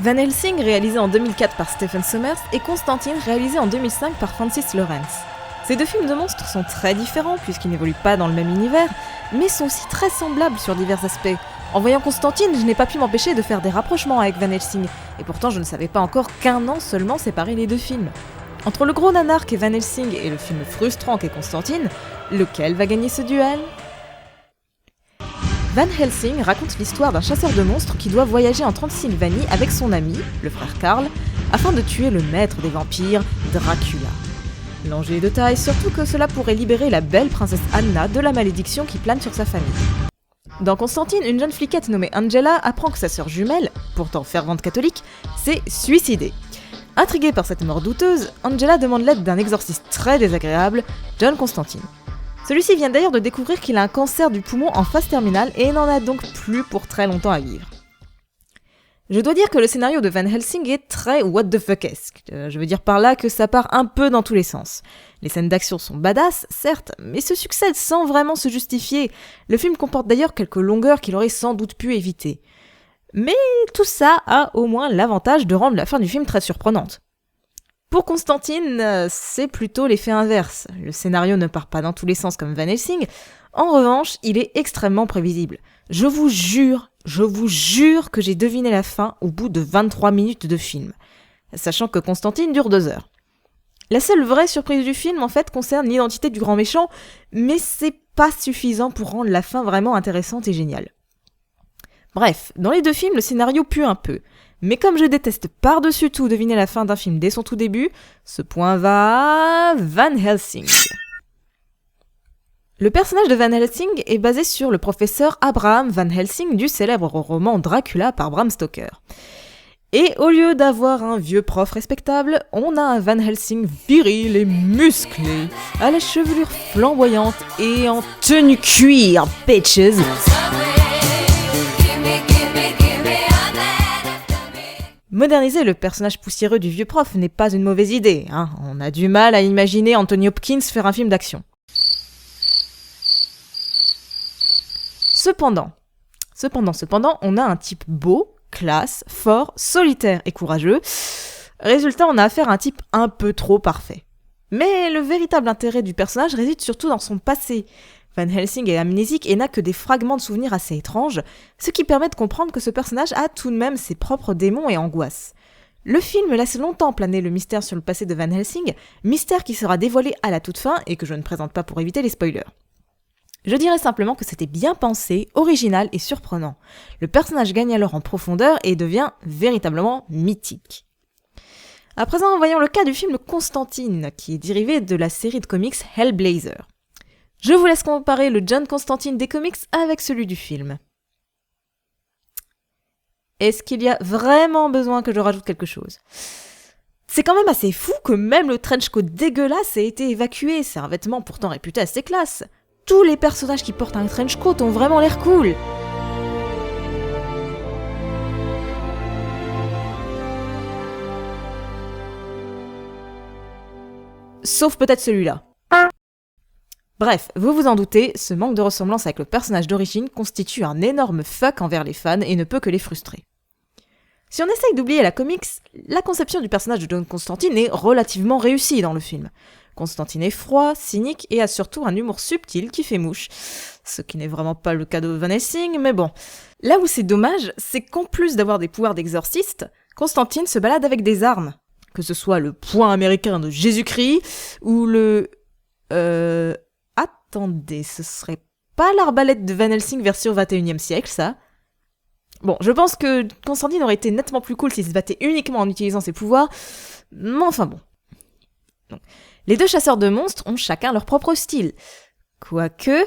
Van Helsing, réalisé en 2004 par Stephen Sommers, et Constantine, réalisé en 2005 par Francis Lawrence. Ces deux films de monstres sont très différents puisqu'ils n'évoluent pas dans le même univers, mais sont aussi très semblables sur divers aspects. En voyant Constantine, je n'ai pas pu m'empêcher de faire des rapprochements avec Van Helsing, et pourtant je ne savais pas encore qu'un an seulement séparait les deux films. Entre le gros nanar qu'est Van Helsing et le film frustrant qu'est Constantine, lequel va gagner ce duel ? Van Helsing raconte l'histoire d'un chasseur de monstres qui doit voyager en Transylvanie avec son ami, le frère Karl, afin de tuer le maître des vampires, Dracula. L'enjeu est de taille, surtout que cela pourrait libérer la belle princesse Anna de la malédiction qui plane sur sa famille. Dans Constantine, une jeune fliquette nommée Angela apprend que sa sœur jumelle, pourtant fervente catholique, s'est suicidée. Intriguée par cette mort douteuse, Angela demande l'aide d'un exorciste très désagréable, John Constantine. Celui-ci vient d'ailleurs de découvrir qu'il a un cancer du poumon en phase terminale et n'en a donc plus pour très longtemps à vivre. Je dois dire que le scénario de Van Helsing est très what the fuck-esque. Je veux dire par là que ça part un peu dans tous les sens. Les scènes d'action sont badass, certes, mais se succèdent sans vraiment se justifier. Le film comporte d'ailleurs quelques longueurs qu'il aurait sans doute pu éviter. Mais tout ça a au moins l'avantage de rendre la fin du film très surprenante. Pour Constantine, c'est plutôt l'effet inverse. Le scénario ne part pas dans tous les sens comme Van Helsing. En revanche, il est extrêmement prévisible. Je vous jure que j'ai deviné la fin au bout de 23 minutes de film. Sachant que Constantine dure 2 heures. La seule vraie surprise du film, en fait, concerne l'identité du grand méchant, mais c'est pas suffisant pour rendre la fin vraiment intéressante et géniale. Bref, dans les deux films, le scénario pue un peu. Mais comme je déteste par-dessus tout deviner la fin d'un film dès son tout début, ce point va à Van Helsing. Le personnage de Van Helsing est basé sur le professeur Abraham Van Helsing du célèbre roman Dracula par Bram Stoker. Et au lieu d'avoir un vieux prof respectable, on a un Van Helsing viril et musclé, à la chevelure flamboyante et en tenue cuir, bitches. Moderniser le personnage poussiéreux du vieux prof n'est pas une mauvaise idée, hein. On a du mal à imaginer Anthony Hopkins faire un film d'action. Cependant, on a un type beau, classe, fort, solitaire et courageux. Résultat, on a affaire à un type un peu trop parfait. Mais le véritable intérêt du personnage réside surtout dans son passé. Van Helsing est amnésique et n'a que des fragments de souvenirs assez étranges, ce qui permet de comprendre que ce personnage a tout de même ses propres démons et angoisses. Le film laisse longtemps planer le mystère sur le passé de Van Helsing, mystère qui sera dévoilé à la toute fin et que je ne présente pas pour éviter les spoilers. Je dirais simplement que c'était bien pensé, original et surprenant. Le personnage gagne alors en profondeur et devient véritablement mythique. À présent, voyons le cas du film Constantine, qui est dérivé de la série de comics Hellblazer. Je vous laisse comparer le John Constantine des comics avec celui du film. Est-ce qu'il y a vraiment besoin que je rajoute quelque chose ? C'est quand même assez fou que même le trenchcoat dégueulasse ait été évacué, c'est un vêtement pourtant réputé assez classe. Tous les personnages qui portent un trenchcoat ont vraiment l'air cool. Sauf peut-être celui-là. Bref, vous vous en doutez, ce manque de ressemblance avec le personnage d'origine constitue un énorme fuck envers les fans et ne peut que les frustrer. Si on essaye d'oublier la comics, la conception du personnage de John Constantine est relativement réussie dans le film. Constantine est froid, cynique et a surtout un humour subtil qui fait mouche. Ce qui n'est vraiment pas le cas de Van Helsing, mais bon. Là où c'est dommage, c'est qu'en plus d'avoir des pouvoirs d'exorciste, Constantine se balade avec des armes. Que ce soit le poing américain de Jésus-Christ ou le... Attendez, ce serait pas l'arbalète de Van Helsing version 21e siècle, ça ? Bon, je pense que Constantine aurait été nettement plus cool s'il se battait uniquement en utilisant ses pouvoirs, mais enfin bon. Donc, les deux chasseurs de monstres ont chacun leur propre style. Quoique...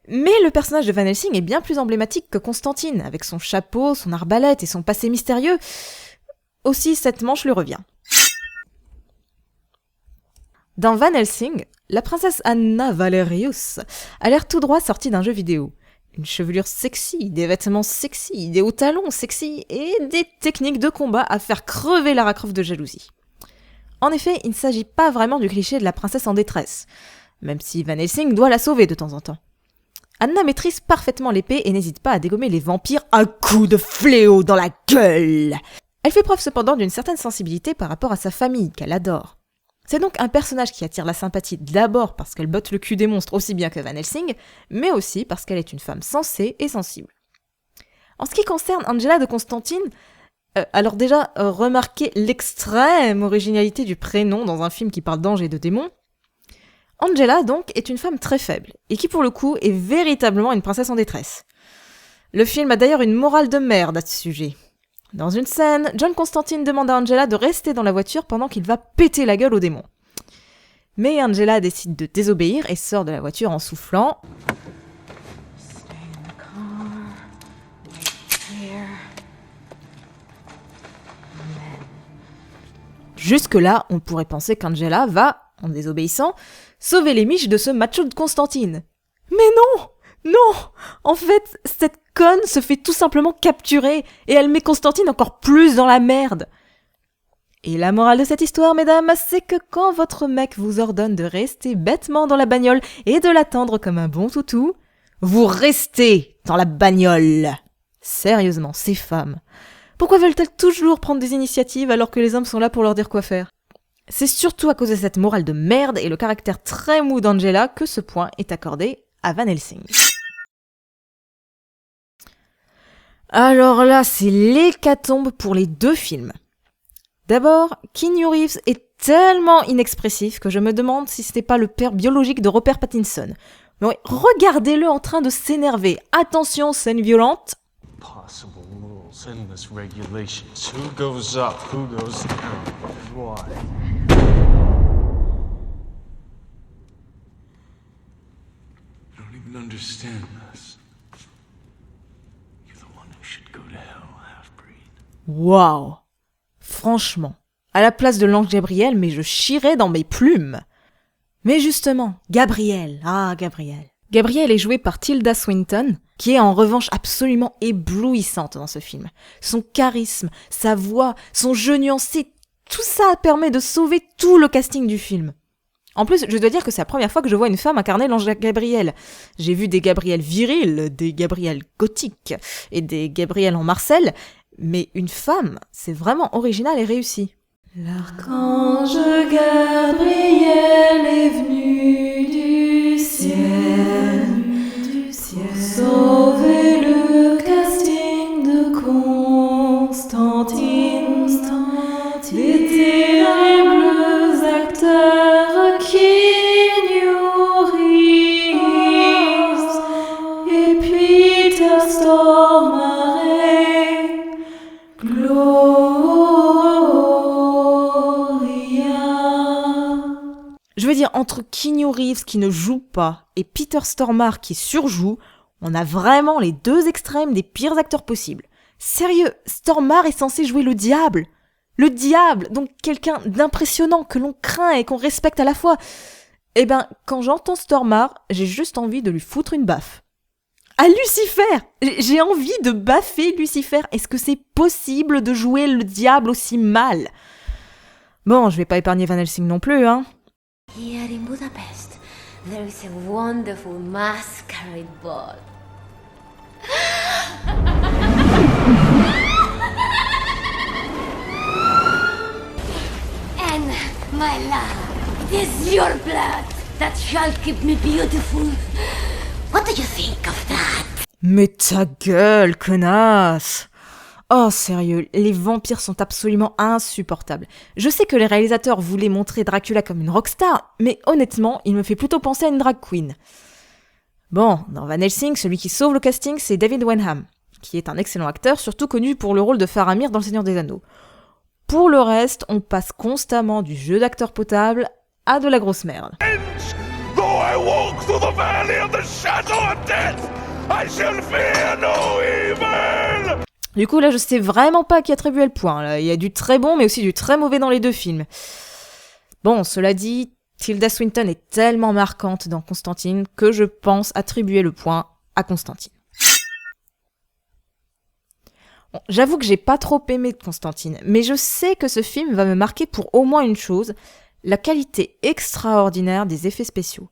Mais le personnage de Van Helsing est bien plus emblématique que Constantine, avec son chapeau, son arbalète et son passé mystérieux. Aussi, cette manche lui revient. Dans Van Helsing, la princesse Anna Valerius a l'air tout droit sortie d'un jeu vidéo. Une chevelure sexy, des vêtements sexy, des hauts talons sexy et des techniques de combat à faire crever Lara Croft de jalousie. En effet, il ne s'agit pas vraiment du cliché de la princesse en détresse, même si Van Helsing doit la sauver de temps en temps. Anna maîtrise parfaitement l'épée et n'hésite pas à dégommer les vampires à coups de fléau dans la gueule. Elle fait preuve cependant d'une certaine sensibilité par rapport à sa famille, qu'elle adore. C'est donc un personnage qui attire la sympathie d'abord parce qu'elle botte le cul des monstres aussi bien que Van Helsing, mais aussi parce qu'elle est une femme sensée et sensible. En ce qui concerne Angela de Constantine, alors déjà, remarquez l'extrême originalité du prénom dans un film qui parle d'anges et de démons. Angela, donc, est une femme très faible, et qui pour le coup est véritablement une princesse en détresse. Le film a d'ailleurs une morale de merde à ce sujet. Dans une scène, John Constantine demande à Angela de rester dans la voiture pendant qu'il va péter la gueule au démon. Mais Angela décide de désobéir et sort de la voiture en soufflant. Jusque-là, on pourrait penser qu'Angela va, en désobéissant, sauver les miches de ce macho de Constantine. Mais non! Non! En fait, cette conne se fait tout simplement capturer et elle met Constantine encore plus dans la merde. Et la morale de cette histoire, mesdames, c'est que quand votre mec vous ordonne de rester bêtement dans la bagnole et de l'attendre comme un bon toutou, vous restez dans la bagnole. Sérieusement, ces femmes. Pourquoi veulent-elles toujours prendre des initiatives alors que les hommes sont là pour leur dire quoi faire ? C'est surtout à cause de cette morale de merde et le caractère très mou d'Angela que ce point est accordé à Van Helsing. Alors là, c'est l'hécatombe pour les deux films. D'abord, Keanu Reeves est tellement inexpressif que je me demande si c'était pas le père biologique de Robert Pattinson. Mais oui, regardez-le en train de s'énerver. Attention, scène violente. Possible rules, endless regulations. Who goes up, who goes down, why? You don't even understand this. You're the one who should go to hell, half-breed. Waouh! Franchement, à la place de l'ange Gabriel, mais je chierais dans mes plumes. Mais justement, Gabriel, Gabriel. Gabriel est jouée par Tilda Swinton, qui est en revanche absolument éblouissante dans ce film. Son charisme, sa voix, son jeu nuancé, tout ça permet de sauver tout le casting du film. En plus, je dois dire que c'est la première fois que je vois une femme incarner l'ange Gabriel. J'ai vu des Gabriel virils, des Gabriel gothiques et des Gabriel en Marcel, mais une femme, c'est vraiment original et réussi. L'archange Gabriel est venu du ciel, pour sauver le casting de Constantine, des terribles acteurs Keanu Reeves et Peter Stormare, Je veux dire, entre Keanu Reeves qui ne joue pas et Peter Stormare qui surjoue, on a vraiment les deux extrêmes des pires acteurs possibles. Sérieux, Stormare est censé jouer le diable. Le diable, donc quelqu'un d'impressionnant que l'on craint et qu'on respecte à la fois. Eh ben, quand j'entends Stormare, j'ai juste envie de lui foutre une baffe. À Lucifer! J'ai envie de baffer Lucifer. Est-ce que c'est possible de jouer le diable aussi mal? Bon, je vais pas épargner Van Helsing non plus, hein. Here in Budapest, there is a wonderful masquerade ball. And my love, it is your blood that shall keep me beautiful. What do you think of that? Mais ta gueule, connasse! Oh sérieux, les vampires sont absolument insupportables. Je sais que les réalisateurs voulaient montrer Dracula comme une rockstar, mais honnêtement, il me fait plutôt penser à une drag queen. Bon, dans Van Helsing, celui qui sauve le casting, c'est David Wenham, qui est un excellent acteur, surtout connu pour le rôle de Faramir dans Le Seigneur des Anneaux. Pour le reste, on passe constamment du jeu d'acteur potable à de la grosse merde. Though I walk through the valley of the shadow of death, I shall fear no evil. Du coup, là, je sais vraiment pas à qui attribuer le point. Là. Il y a du très bon, mais aussi du très mauvais dans les deux films. Bon, cela dit, Tilda Swinton est tellement marquante dans Constantine que je pense attribuer le point à Constantine. Bon, j'avoue que j'ai pas trop aimé Constantine, mais je sais que ce film va me marquer pour au moins une chose, la qualité extraordinaire des effets spéciaux.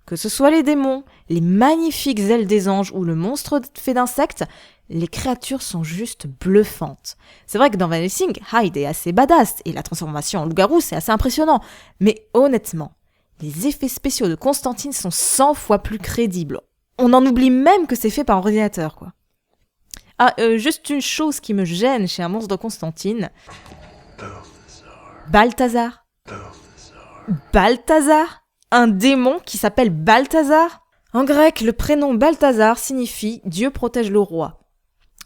Que ce soit les démons, les magnifiques ailes des anges ou le monstre fait d'insectes, Les créatures sont juste bluffantes. C'est vrai que dans Van Helsing, Hyde est assez badass, et la transformation en loup-garou, c'est assez impressionnant. Mais honnêtement, les effets spéciaux de Constantine sont 100 fois plus crédibles. On en oublie même que c'est fait par ordinateur, quoi. Ah, juste une chose qui me gêne chez un monstre de Constantine. Balthazar. Balthazar ? Un démon qui s'appelle Balthazar ? En grec, le prénom Balthazar signifie « Dieu protège le roi ».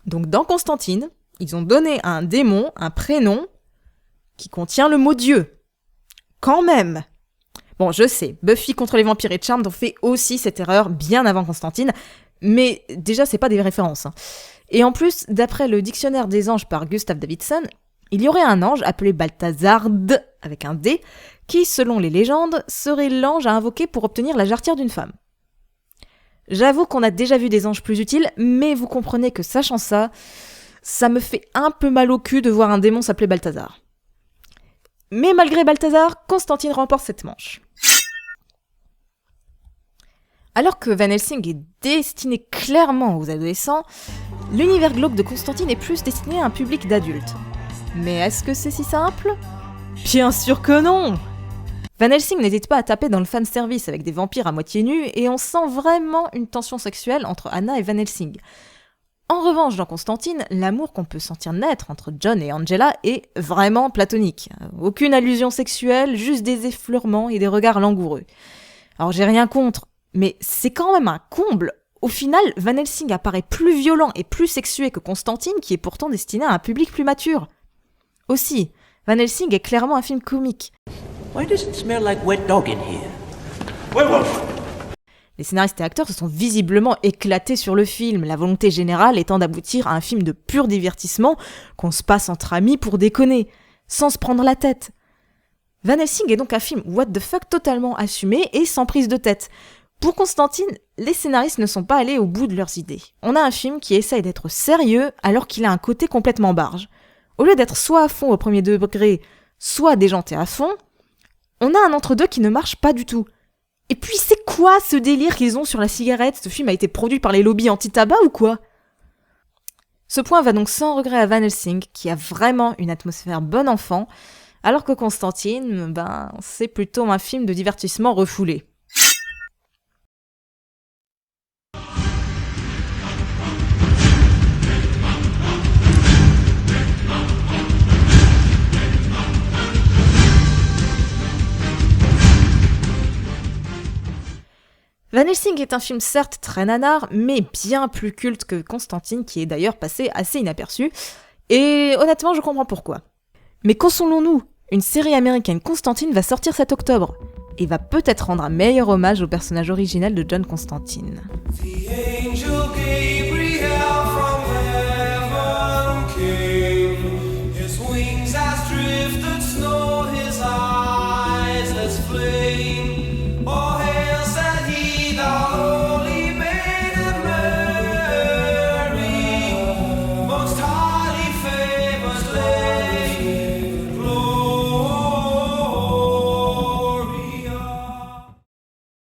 Donc dans Constantine, ils ont donné à un démon un prénom qui contient le mot Dieu. Quand même. Bon, je sais, Buffy contre les vampires et Charmed ont fait aussi cette erreur bien avant Constantine, mais déjà c'est pas des références. Et en plus, d'après le dictionnaire des anges par Gustav Davidson, il y aurait un ange appelé Balthazar avec un D, qui, selon les légendes, serait l'ange à invoquer pour obtenir la jarretière d'une femme. J'avoue qu'on a déjà vu des anges plus utiles, mais vous comprenez que sachant ça, ça me fait un peu mal au cul de voir un démon s'appeler Balthazar. Mais malgré Balthazar, Constantine remporte cette manche. Alors que Van Helsing est destiné clairement aux adolescents, l'univers glauque de Constantine est plus destiné à un public d'adultes. Mais est-ce que c'est si simple ? Bien sûr que non ! Van Helsing n'hésite pas à taper dans le fanservice avec des vampires à moitié nus, et on sent vraiment une tension sexuelle entre Anna et Van Helsing. En revanche, dans Constantine, l'amour qu'on peut sentir naître entre John et Angela est vraiment platonique. Aucune allusion sexuelle, juste des effleurements et des regards langoureux. Alors j'ai rien contre, mais c'est quand même un comble. Au final, Van Helsing apparaît plus violent et plus sexué que Constantine, qui est pourtant destiné à un public plus mature. Aussi, Van Helsing est clairement un film comique. Why does it smell like wet dog in here? Werewolf! Les scénaristes et acteurs se sont visiblement éclatés sur le film, la volonté générale étant d'aboutir à un film de pur divertissement qu'on se passe entre amis pour déconner, sans se prendre la tête. Van Helsing est donc un film what the fuck totalement assumé et sans prise de tête. Pour Constantine, les scénaristes ne sont pas allés au bout de leurs idées. On a un film qui essaye d'être sérieux alors qu'il a un côté complètement barge. Au lieu d'être soit à fond au premier degré, soit déjanté à fond, on a un entre-deux qui ne marche pas du tout. Et puis c'est quoi ce délire qu'ils ont sur la cigarette ? Ce film a été produit par les lobbies anti-tabac ou quoi ? Ce point va donc sans regret à Van Helsing, qui a vraiment une atmosphère bon enfant, alors que Constantine, c'est plutôt un film de divertissement refoulé. Van Helsing est un film certes très nanar, mais bien plus culte que Constantine, qui est d'ailleurs passé assez inaperçu, et honnêtement je comprends pourquoi. Mais consolons-nous, une série américaine Constantine va sortir cet octobre, et va peut-être rendre un meilleur hommage au personnage original de John Constantine. The angel Gabriel